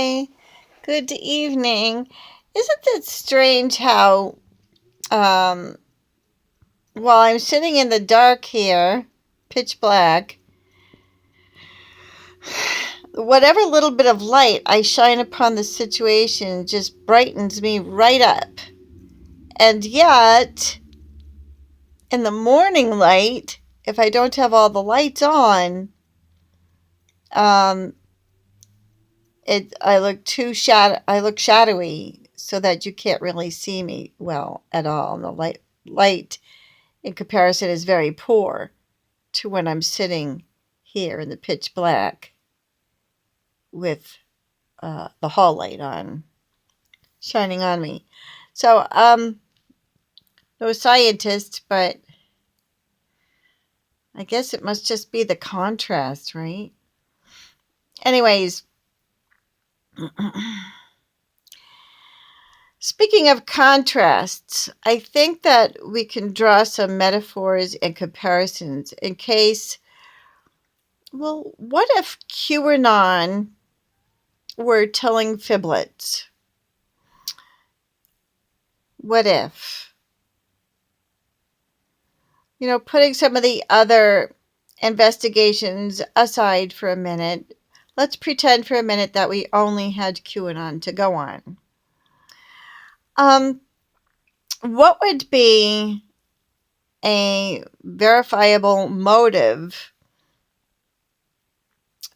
Hi, good evening. Isn't it strange how, um, while I'm sitting in the dark here, pitch black, whatever little bit of light I shine upon the situation just brightens me right up. And yet, in the morning light, if I don't have all the lights on, um, I look shadowy so that you can't really see me well at all. And the light in comparison is very poor to when I'm sitting here in the pitch black with the hall light on, shining on me. So, no scientist, but I guess it must just be the contrast, right? Anyways, speaking of contrasts, I think that we can draw some metaphors and comparisons in case, well, what if QAnon were telling fiblets? What if? Putting some of the other investigations aside for a minute, let's pretend for a minute that we only had QAnon to go on. What would be a verifiable motive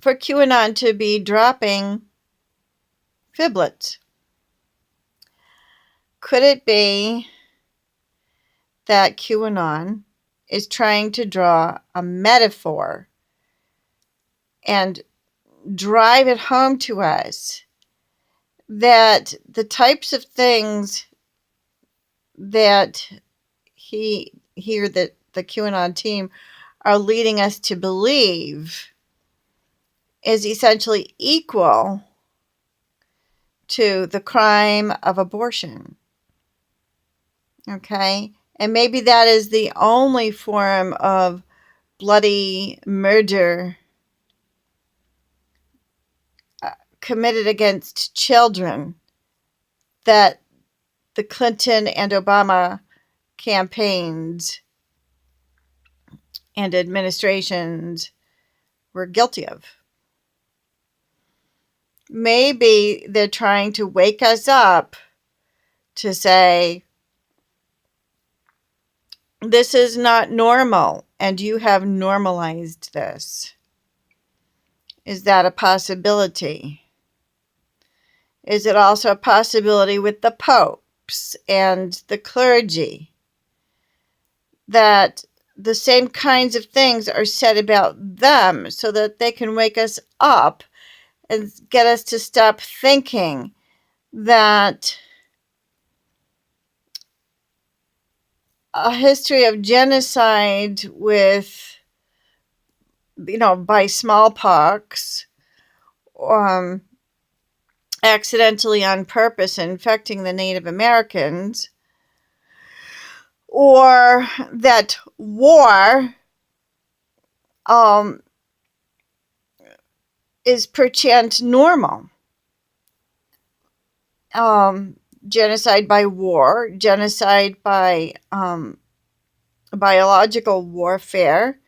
for QAnon to be dropping fiblets? Could it be that QAnon is trying to draw a metaphor and drive it home to us that the types of things that that the QAnon team are leading us to believe is essentially equal to the crime of abortion? Okay? And maybe that is the only form of bloody murder committed against children that the Clinton and Obama campaigns and administrations were guilty of. Maybe they're trying to wake us up to say, this is not normal, and you have normalized this. Is that a possibility? Is it also a possibility with the popes and the clergy that the same kinds of things are said about them so that they can wake us up and get us to stop thinking that a history of genocide by smallpox, accidentally on purpose infecting the Native Americans, or that war is perchance normal. Genocide by war, genocide by biological warfare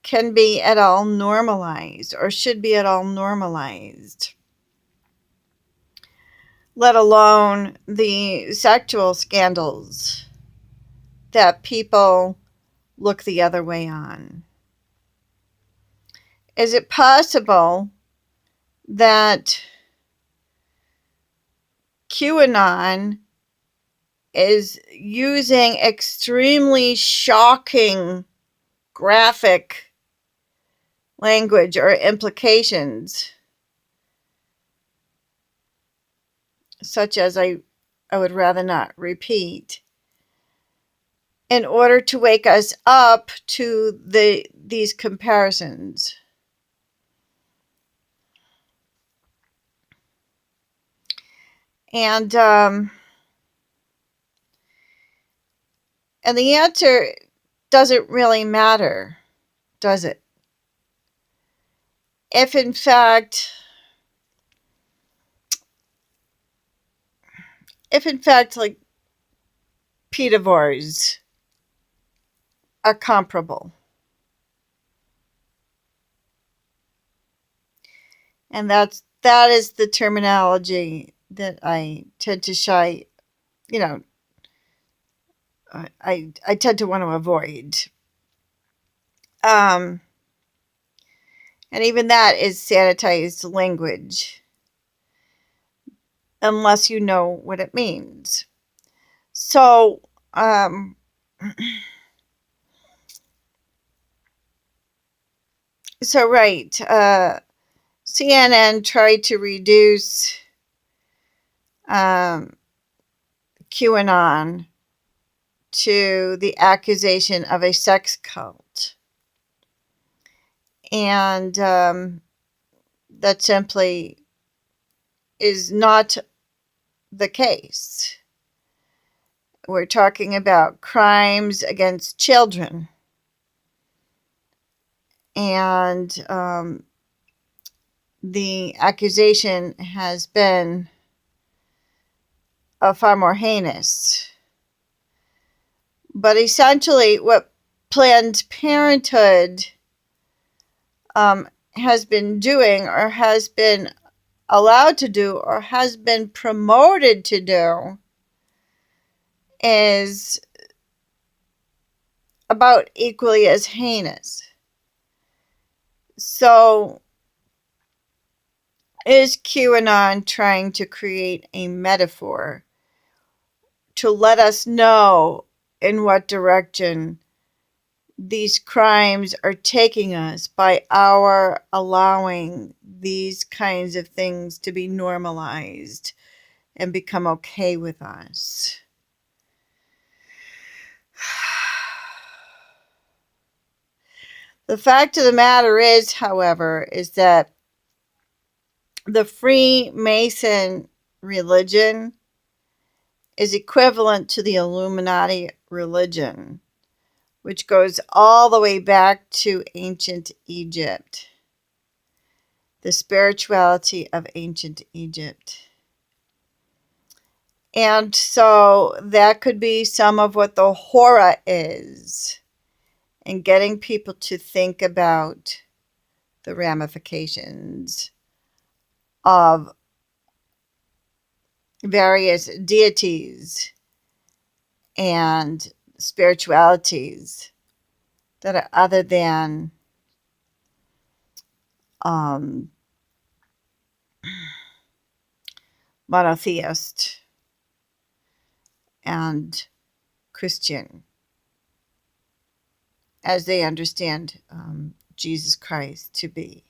can be at all normalized or should be at all normalized, let alone the sexual scandals that people look the other way on. Is it possible that QAnon is using extremely shocking graphic language or implications, such as I would rather not repeat, in order to wake us up to these comparisons? And the answer doesn't really matter, does it? If in fact if in fact, like, pedivores are comparable. And that is the terminology that I tend to shy, you know, I tend to want to avoid. Um, and even that is sanitized language, unless you know what it means. So, right, CNN tried to reduce um, QAnon to the accusation of a sex cult. And that simply is not the case. We're talking about crimes against children. And the accusation has been far more heinous. But essentially, what Planned Parenthood has been doing, or has been allowed to do, or has been promoted to do, is about equally as heinous. So, is QAnon trying to create a metaphor to let us know in what direction these crimes are taking us by our allowing these kinds of things to be normalized and become okay with us? The fact of the matter is, however, is that the Freemason religion is equivalent to the Illuminati religion, which goes all the way back to ancient Egypt, the spirituality of ancient Egypt. And so that could be some of what the horror is, and getting people to think about the ramifications of various deities and spiritualities that are other than monotheist and Christian, as they understand Jesus Christ to be.